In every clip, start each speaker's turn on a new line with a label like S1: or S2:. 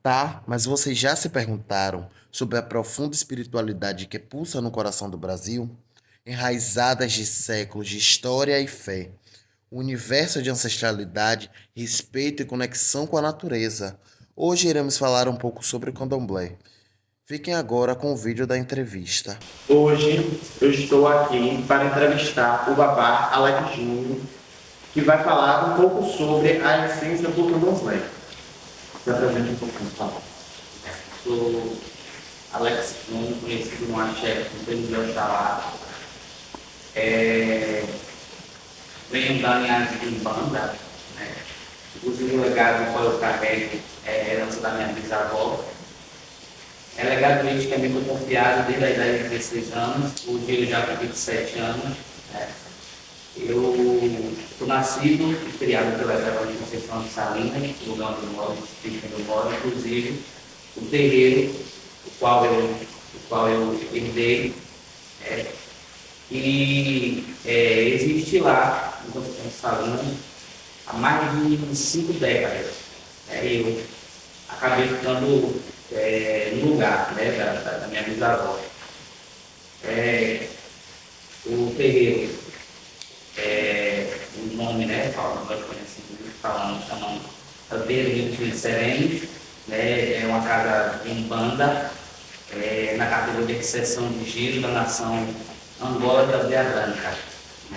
S1: Tá, mas vocês já se perguntaram sobre a profunda espiritualidade que pulsa no coração do Brasil? Enraizadas de séculos de história e fé, um universo de ancestralidade, respeito e conexão com a natureza. Hoje iremos falar um pouco sobre o candomblé. Fiquem agora com o vídeo da entrevista.
S2: Hoje eu estou aqui para entrevistar o Babá Alex Júnior, que vai falar um pouco sobre a essência do candomblé. Se apresente um pouquinho, por favor.
S3: Sou Alex Júnior, conhecido no Axé como Pedro de Oxalá. Venho da linhagem de Umbanda, né? Inclusive o legado do qual eu carrego é a herança da minha bisavó. É legado este que é muito confiado desde a idade de 16 anos, hoje eu já com 27 anos. Né? Eu sou nascido e criado pela Reserva de Conceição de Salinas, no lugar onde eu moro, no distrito onde eu moro, inclusive o terreiro, o qual eu herdei, existe lá, em Conceição de Salinas, há mais de 5 décadas. Eu acabei ficando no lugar, né, da minha bisavó. O terreiro, o nome, né, nós conhecemos, chamamos Terreiro de Serenos, né, é uma casa de Umbanda, na categoria de seção de giro da nação Angola da Aldeia Branca.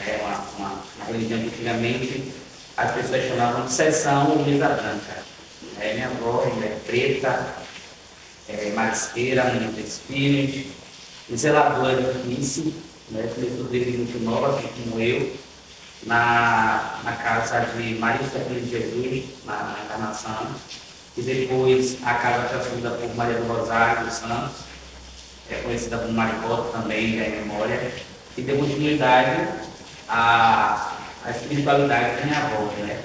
S3: É uma religião que antigamente as pessoas chamavam de seção ou mesa branca. Minha avó é preta, marisqueira, mãe de 3 filhos, zeladora de Nice, né, começou desde muito nova, assim como eu, na casa de Maria Estefânia de Jesus, na Encarnação, e depois a casa foi assumida por Maria do Rosário dos Santos, conhecida como Maricota também, da memória, e deu continuidade à espiritualidade da minha avó, né?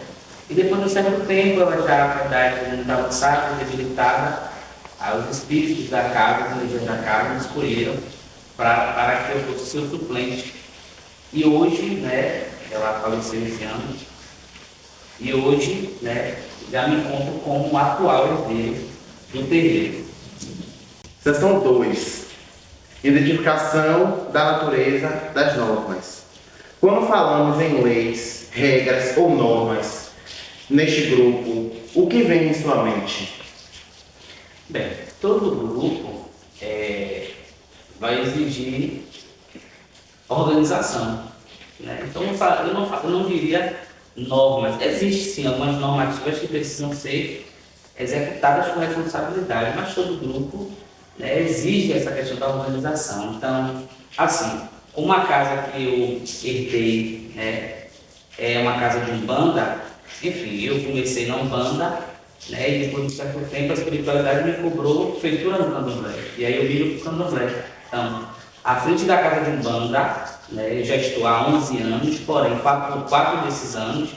S3: E depois de um certo tempo, ela já, a idade muito avançada, debilitada, os espíritos da casa, as religiões da casa, me escolheram para que eu fosse seu suplente. E hoje, né, ela faleceu esse ano, e hoje, né, já me encontro como o atual herdeiro do terreiro.
S2: Seção 2. Identificação da natureza das normas. Quando falamos em leis, regras ou normas, neste grupo, o que vem em sua mente?
S3: Bem, todo grupo vai exigir organização, né? Então, eu não diria normas. Existem sim algumas normativas que precisam ser executadas com responsabilidade, mas todo grupo, né, exige essa questão da organização. Então, assim, uma casa que eu herdei, né, é uma casa de Umbanda, enfim, eu comecei na Umbanda, né, e depois de um certo tempo a espiritualidade me cobrou feitura no candomblé, e aí eu viro para o candomblé. Então, à frente da casa de Umbanda, né, eu já estou há 11 anos, porém, quatro desses anos,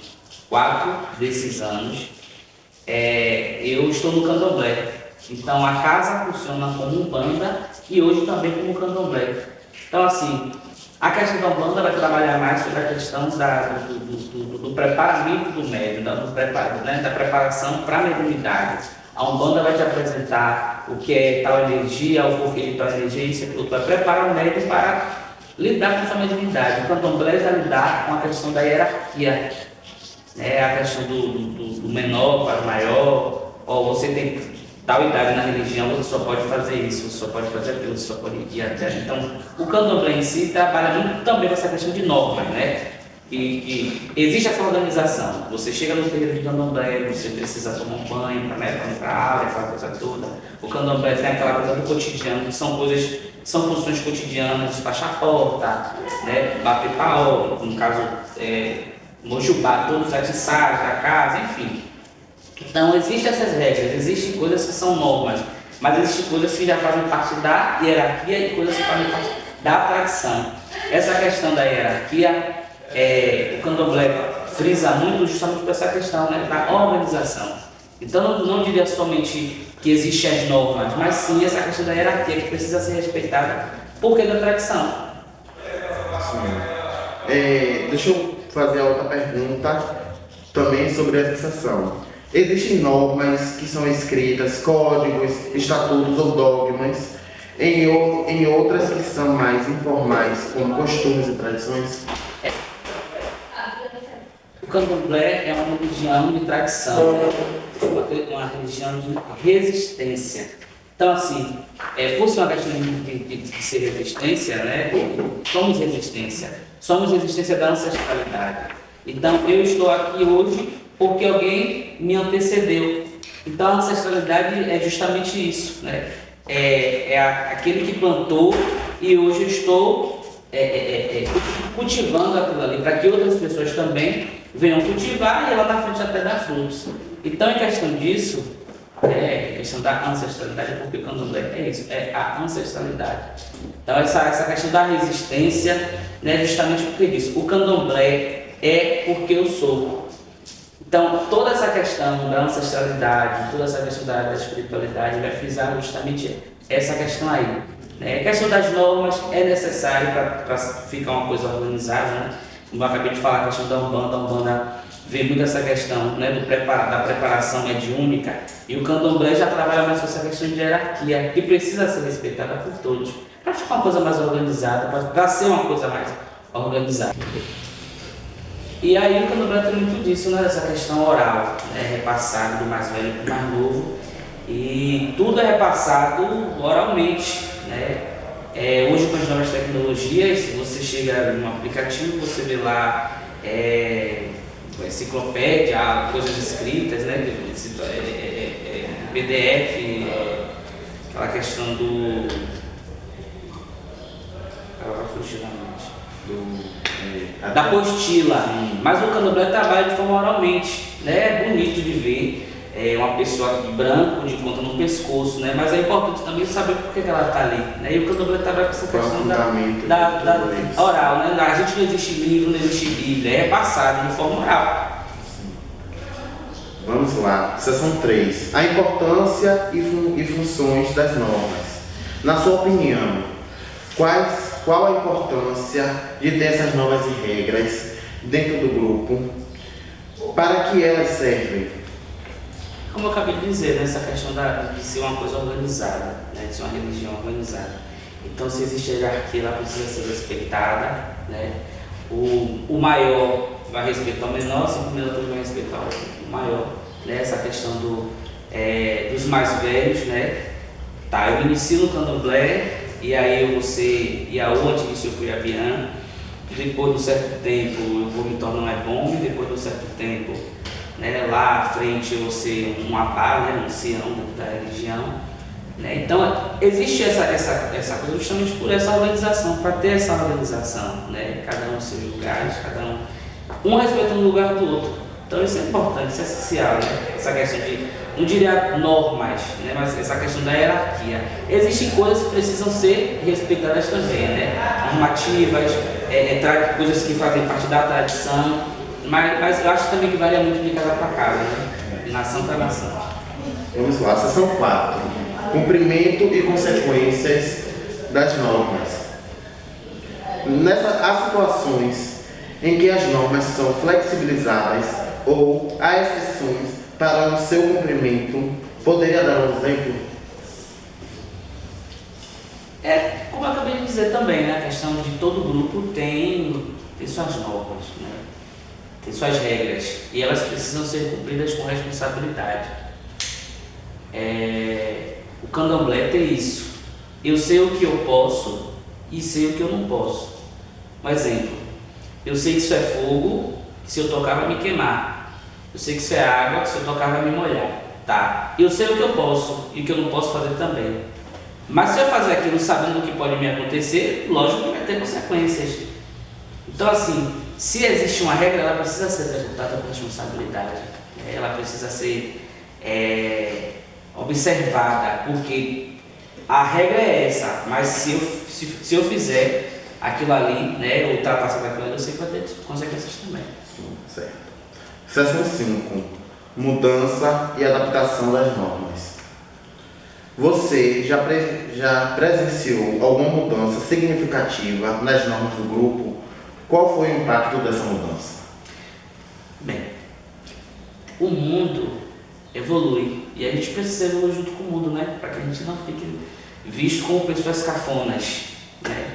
S3: eu estou no candomblé. Então, a casa funciona como Umbanda e hoje também como candomblé. Então, assim, a questão da Umbanda vai trabalhar mais sobre a questão do preparamento do médium, da preparação para a mediunidade. A Umbanda vai te apresentar o que é tal energia, o porquê de tal energia, isso e tudo, vai preparar o médium para lidar com sua mediunidade. O candomblé já lidar com a questão da hierarquia, né? A questão do menor para o maior, ou você tem tal idade na religião, você só pode fazer isso, você só pode fazer aquilo, você só pode ir até. Então, o candomblé em si trabalha muito também com essa questão de normas, né? E existe essa organização. Você chega no terreiro de candomblé, você precisa tomar um banho, né, para entrar a área, aquela coisa toda. O candomblé tem aquela coisa do cotidiano, que são funções cotidianas, despachar a porta, né, bater paó, no caso, mojubar todos os atiçares da casa, enfim. Então, existem essas regras, existem coisas que são normas, mas existem coisas que já fazem parte da hierarquia e coisas que fazem parte da tradição. Essa questão da hierarquia, o candomblé frisa muito justamente por essa questão, né, da organização. Então, não diria somente que existem as normas, mas sim essa questão da hierarquia que precisa ser respeitada porque é da tradição.
S2: Deixa eu fazer outra pergunta também sobre essa sessão. Existem normas que são escritas, códigos, estatutos ou dogmas, em outras que são mais informais, como costumes e tradições.
S3: O candomblé é uma religião de tradição, né? Uma religião de resistência. Então, assim, por ser uma questão de ser resistência, né? Somos resistência. Somos resistência da ancestralidade. Então, eu estou aqui hoje porque alguém me antecedeu. Então, a ancestralidade é justamente isso, né? Aquele que plantou e hoje eu estou cultivando aquilo ali para que outras pessoas também venham cultivar e lá na frente até dar frutos. Então, em questão disso, questão da ancestralidade, porque o candomblé é isso, é a ancestralidade. Então, essa questão da resistência, né, justamente porque disso, o candomblé é porque eu sou. Então, toda essa questão da ancestralidade, toda essa questão da espiritualidade vai frisar justamente essa questão aí. Né? A questão das normas é necessário para ficar uma coisa organizada, né? Como eu acabei de falar, a questão da Umbanda vê muito essa questão, né, da preparação mediúnica, e o candomblé já trabalha mais com essa questão de hierarquia, que precisa ser respeitada por todos, para ficar uma coisa mais organizada, para ser uma coisa mais organizada. E aí o candomblé tem muito disso, né, dessa questão oral, né, repassado do mais velho para o mais novo, e tudo é repassado oralmente, né. Hoje com as novas tecnologias, você chega num aplicativo, você vê lá enciclopédia, coisas escritas, né, PDF, aquela questão do... Agora fugiu na mente. Da apostila. Mas o candomblé trabalha de forma oralmente, né, é bonito de ver. Uma pessoa de branco, de conta no pescoço, né? Mas é importante também saber por que ela está ali, né? E o candomblé trabalha com essa questão da oral, né? A gente não existe livro, não existe Bíblia, é passado de forma oral.
S2: Vamos lá, seção 3. A importância e funções das normas. Na sua opinião, qual a importância de ter essas normas e regras dentro do grupo? Para que elas servem?
S3: Como eu acabei de dizer, né, essa questão de ser uma coisa organizada, né, de ser uma religião organizada. Então, se existe hierarquia, ela precisa ser respeitada, né? O maior vai respeitar o menor, assim como o menor também vai respeitar o maior. Né? Essa questão dos mais velhos, né? Tá, eu inicio no candomblé, e aí eu vou ser Iaô, antes disso eu fui Abian. Depois de um certo tempo eu vou me tornar um Ebom, e depois de um certo tempo, né, lá à frente eu vou ser um Abá, né, um ancião da religião. Né? Então existe essa coisa justamente por essa organização, para ter essa organização, né? Cada um nos seus lugares, cada um respeitando o lugar do outro. Então isso é importante, isso é essencial, né? Essa questão de, não diria normas, né, mas essa questão da hierarquia. Existem coisas que precisam ser respeitadas também, né? Normativas, coisas que fazem parte da tradição, mas eu acho também que varia muito de casa para casa, né? De nação para nação.
S2: Vamos lá, seção 4. Cumprimento e consequências das normas. Há situações em que as normas são flexibilizadas ou há exceções para o seu cumprimento. Poderia dar um exemplo?
S3: Como eu acabei de dizer também, né? A questão de todo grupo tem suas normas, né? Tem suas regras, e elas precisam ser cumpridas com responsabilidade. O candomblé tem isso. Eu sei o que eu posso e sei o que eu não posso. Um exemplo, eu sei que isso é fogo, que se eu tocar vai me queimar. Eu sei que isso é água, que se eu tocar vai me molhar. Tá, eu sei o que eu posso e o que eu não posso fazer também. Mas se eu fazer aquilo sabendo o que pode me acontecer, lógico que vai ter consequências. Então assim, se existe uma regra, ela precisa ser executada com responsabilidade. Ela precisa ser observada, porque a regra é essa, mas se eu fizer aquilo ali, né, ultrapassar aquilo ali, eu sei que vai ter consequências também.
S2: Certo. Seção 5. Mudança e adaptação das normas. Você já presenciou alguma mudança significativa nas normas do grupo? Qual foi o impacto dessa mudança?
S3: Bem, o mundo evolui. E a gente precisa evoluir junto com o mundo, né? Para que a gente não fique visto como pessoas cafonas, né?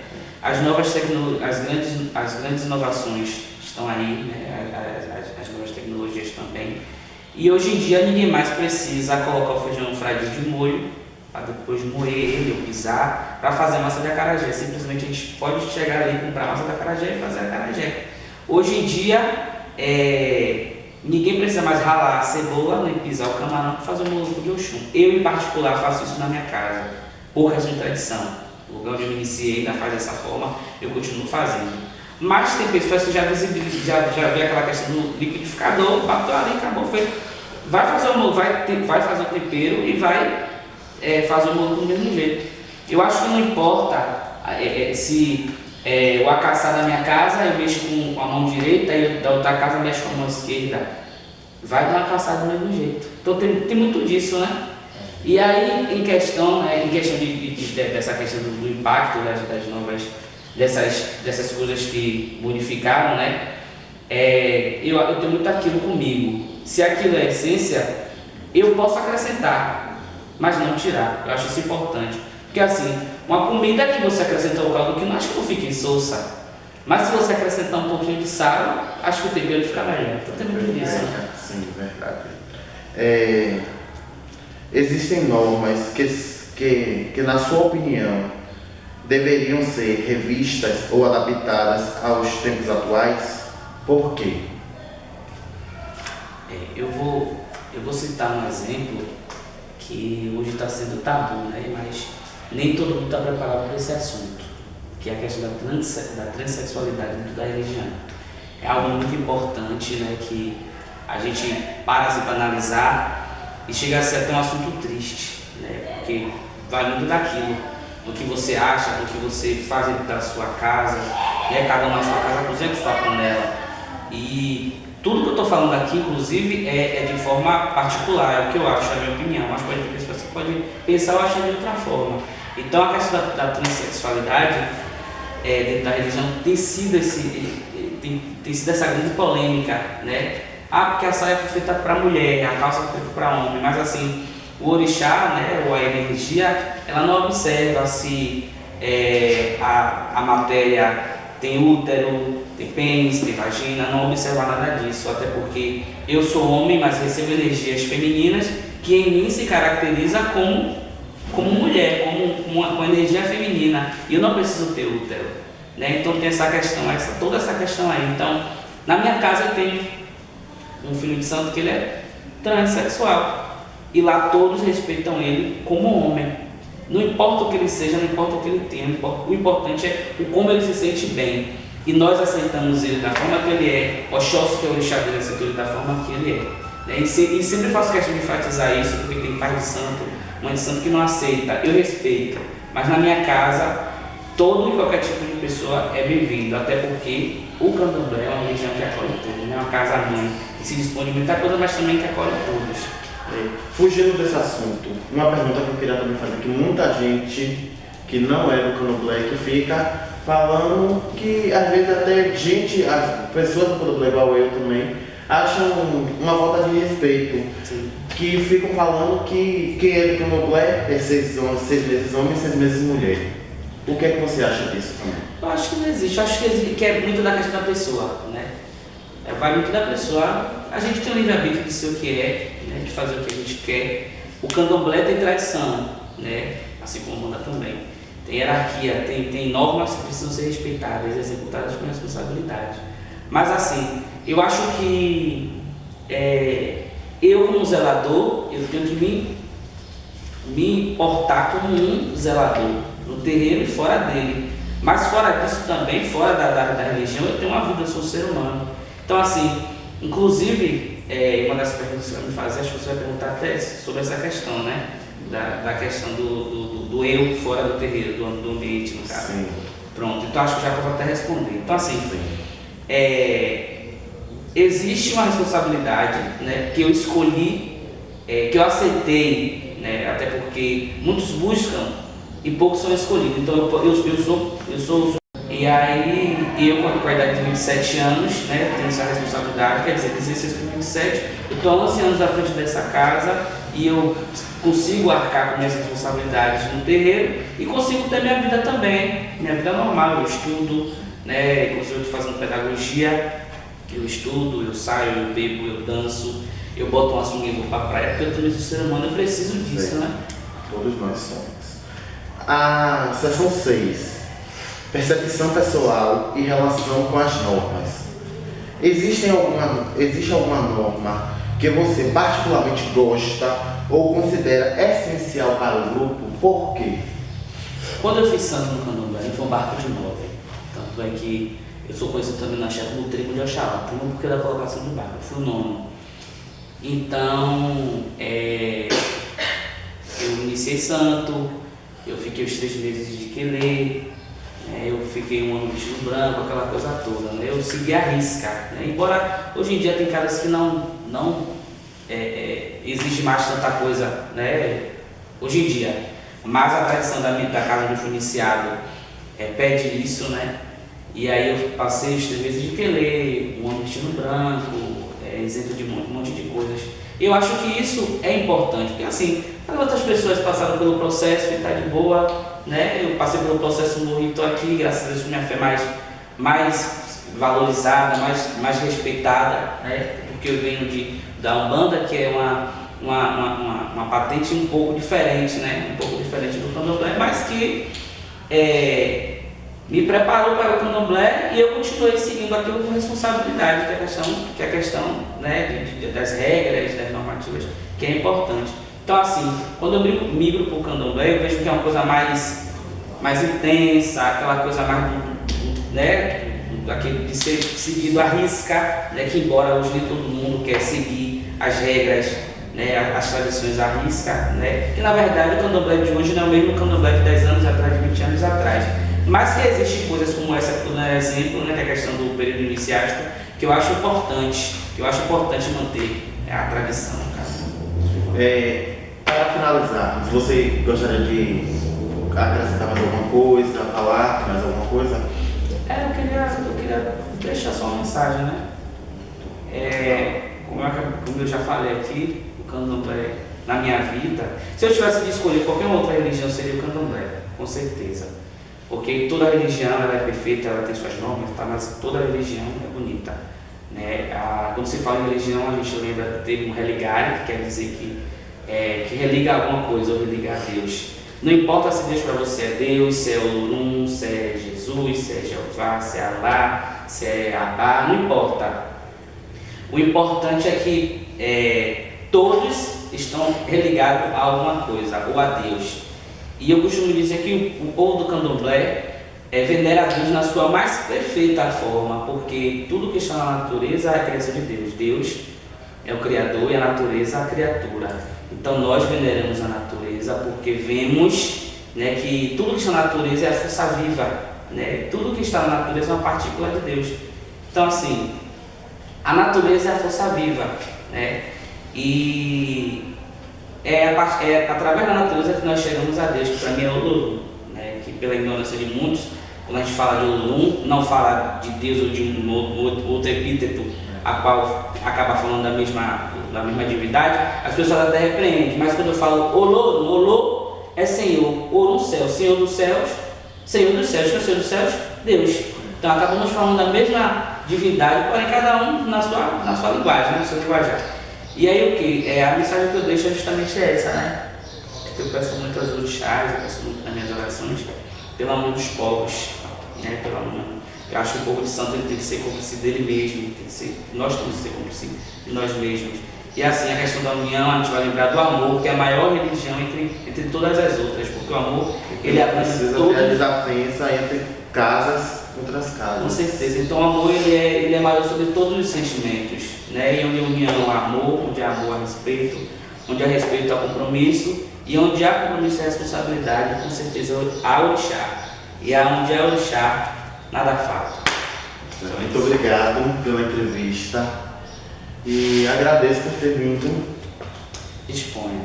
S3: As grandes inovações estão aí, né? As novas tecnologias também. E hoje em dia ninguém mais precisa colocar o feijão fradinho de molho para depois moer ele ou pisar para fazer a massa de acarajé. Simplesmente a gente pode chegar ali, comprar a massa de acarajé e fazer a acarajé. Hoje em dia, ninguém precisa mais ralar a cebola nem pisar o camarão para fazer o moloco de Oxum. Eu, em particular, faço isso na minha casa, por questão de tradição. O lugar onde eu me iniciei ainda faz dessa forma, eu continuo fazendo. Mas tem pessoas que já vê aquela questão do liquidificador, bateu ali, acabou, feito. Vai fazer o tempero e vai fazer o molho do mesmo jeito. Eu acho que não importa se o acaçar da minha casa eu mexo com a mão direita e da outra casa eu mexo com a mão esquerda. Vai dar uma caçada do mesmo jeito. Então tem muito disso, né? E aí, em questão dessa questão do impacto das novas, dessas coisas que modificaram, né? Eu tenho muito aquilo comigo. Se aquilo é essência, eu posso acrescentar, mas não tirar. Eu acho isso importante. Porque assim, uma comida que você acrescenta o caldo que não acho que não fica insossa. Mas se você acrescentar um pouquinho de sal, acho que o tempero fica melhor. Então tem muito disso.
S2: Sim, verdade. Existem normas que, na sua opinião, deveriam ser revistas ou adaptadas aos tempos atuais? Por quê?
S3: Eu vou citar um exemplo que hoje está sendo tabu, né? Mas nem todo mundo está preparado para esse assunto, que é a questão da transexualidade dentro da religião. É algo muito importante, né? Que a gente para analisar e chega a ser até um assunto triste, né? Porque vai muito daquilo, do que você acha, do que você faz dentro da sua casa, né? Cada um na sua casa cozinha com sua panela. E tudo que eu estou falando aqui, inclusive, é de forma particular, é o que eu acho, é a minha opinião. Mas pode ter pessoas que podem pensar ou achar de outra forma. Então a questão da transexualidade dentro da religião tem sido essa grande polêmica, né? Porque a saia foi feita para mulher, a calça foi feita para homem, mas assim, o orixá, né, ou a energia, ela não observa se a matéria tem útero, tem pênis, tem vagina, não observa nada disso, até porque eu sou homem, mas recebo energias femininas que em mim se caracteriza como mulher, como uma energia feminina, e eu não preciso ter útero, né? Então tem essa questão, toda essa questão aí. Então, na minha casa eu tenho um filho de santo que ele é transexual, e lá todos respeitam ele como homem. Não importa o que ele seja, não importa o que ele tenha, o importante é o como ele se sente bem. E nós aceitamos ele da forma que ele é, Oxóssi, que é o orixá dele, aceita ele da forma que ele é. E sempre faço questão de enfatizar isso, porque tem pai de santo, mãe de santo que não aceita. Eu respeito, mas na minha casa, todo e qualquer tipo de pessoa é bem-vindo, até porque o candomblé é uma religião que acolhe tudo, né? É uma casa-mãe que se dispõe de muita coisa, mas também que acolhe todos.
S2: Fugindo desse assunto, uma pergunta que eu queria também fazer, que muita gente que não é do candomblé que fica falando que às vezes até as pessoas do candomblé, igual eu também, acham uma falta de respeito.
S3: Sim.
S2: Que ficam falando que quem é do candomblé é 6 meses homem e 6 meses mulher. O que é que você acha disso também?
S3: Eu acho que não existe, eu acho que é muito da questão da pessoa, né? Vai muito da pessoa. A gente tem o livre-arbítrio de ser o que é, né? De fazer o que a gente quer. O candomblé tem tradição, né? Assim como a Umbanda também. Tem hierarquia, tem normas que precisam ser respeitadas, executadas com responsabilidade. Mas assim, eu acho que eu como zelador, eu tenho que me portar como um zelador, no terreiro e fora dele. Mas fora disso também, fora da religião, eu tenho uma vida, eu sou um ser humano. Então assim, inclusive, uma das perguntas que você vai me fazer, acho que você vai perguntar até sobre essa questão, né? Da questão do eu fora do terreiro, do ambiente, no caso.
S2: Sim.
S3: Pronto, então acho que já vou até responder. Então assim, existe uma responsabilidade, né, que eu escolhi, que eu aceitei, né, até porque muitos buscam e poucos são escolhidos. Então eu sou. E aí E eu, com a idade de 27 anos, né, tenho essa responsabilidade, quer dizer, 16 por 27, eu estou há 11 anos à frente dessa casa e eu consigo arcar com minhas responsabilidades no terreiro e consigo ter minha vida também, minha vida normal. Eu estudo, né, inclusive eu estou fazendo pedagogia, eu estudo, eu saio, eu bebo, eu danço, eu boto uma sunguinha e vou para a praia, porque eu também sou ser humano, eu preciso disso, né?
S2: Todos nós somos. A seção 6. Percepção pessoal e relação com as normas. Existe alguma norma que você particularmente gosta ou considera essencial para o grupo? Por quê?
S3: Quando eu fiz santo no Candomblé, foi um barco de 9. Tanto é que eu sou conhecido também na Chefe como tribo de Oxalá, tribo porque da colocação de barco, eu fui o nono. Então, eu iniciei santo, eu fiquei os 3 meses de quelê, eu fiquei um ano vestido branco, aquela coisa toda, né? Eu segui a risca, né? Embora hoje em dia tem caras que não exige mais tanta coisa, né? Hoje em dia, mas a tradição da casa onde eu fui iniciado pede isso, né? E aí eu passei os 3 meses de quelê, um ano vestido branco, isento de um monte de coisas. Eu acho que isso é importante, porque assim, as outras pessoas passaram pelo processo e está de boa, né? Eu passei pelo processo no Rio, estou aqui, graças a Deus, com minha fé mais valorizada, mais respeitada, né? Porque eu venho da Umbanda, que é uma patente um pouco diferente, né? Um pouco diferente do Candomblé, mas que me preparou para o Candomblé e eu continuei seguindo aquilo com responsabilidade, que é a questão né, das regras, das normativas, que é importante. Então assim, quando eu migro para o Candomblé, eu vejo que é uma coisa mais intensa, aquela coisa mais né, daquele de ser seguido à risca, né, que embora hoje nem todo mundo quer seguir as regras, né, as tradições à risca, né, que na verdade o Candomblé de hoje não é o mesmo Candomblé de 10 anos atrás, de 20 anos atrás. Mas que existem coisas como essa que eu dou exemplo, né, que é a questão do período iniciático, que eu acho importante manter a tradição.
S2: Para finalizar, você gostaria de acrescentar mais alguma coisa, falar mais alguma coisa?
S3: Eu queria deixar só uma mensagem, né? Como eu já falei aqui, o Candomblé na minha vida, se eu tivesse de escolher qualquer outra religião, seria o Candomblé, com certeza. Porque toda religião ela é perfeita, ela tem suas normas, tá? Mas toda religião é bonita. Né? Quando se fala em religião, a gente lembra do termo religare, que quer dizer que religa alguma coisa ou religa a Deus. Não importa se Deus para você é Deus, se é Olum, se é Jesus, se é Jeová, se é Alá, se é Abá, não importa. O importante é que todos estão religados a alguma coisa, ou a Deus. E eu costumo dizer que o povo do Candomblé venera a Deus na sua mais perfeita forma, porque tudo que está na natureza é a criação de Deus. Deus é o Criador e a natureza a criatura. Então nós veneramos a natureza porque vemos, né, que tudo que está na natureza é a força viva. Né? Tudo que está na natureza é uma partícula de Deus. Então assim, a natureza é a força viva. Né? E através da natureza que nós chegamos a Deus, que para mim é o Olum, né? Que pela ignorância de muitos, quando a gente fala de Olum, não fala de Deus ou de um outro epíteto, a qual acaba falando da mesma divindade, as pessoas até repreendem, mas quando eu falo Olô é Senhor, Olum céu, Senhor dos céus, que é o Senhor dos céus, Deus. Então acabamos falando da mesma divindade, porém cada um na sua linguagem, no seu linguajar. E aí o que? A mensagem que eu deixo é justamente essa, né? Eu peço muito aos orixás, eu peço muito nas minhas orações, pela mão dos povos, né? Eu acho que o povo de santo ele tem que ser cúmplice dele mesmo, nós temos que ser cúmplice de nós mesmos. E assim, a questão da união, a gente vai lembrar do amor, que é a maior religião entre todas as outras, porque o amor, ele
S2: precisa ter a desavença entre casas contra as casas.
S3: Com certeza, então o amor ele é maior sobre todos os sentimentos, né? E onde a união há amor, onde há amor há respeito, onde há respeito há compromisso, e onde há compromisso e responsabilidade, com certeza há orixá. E onde há orixá, nada falta.
S2: Muito obrigado pela entrevista e agradeço por ter vindo.
S3: Disponha.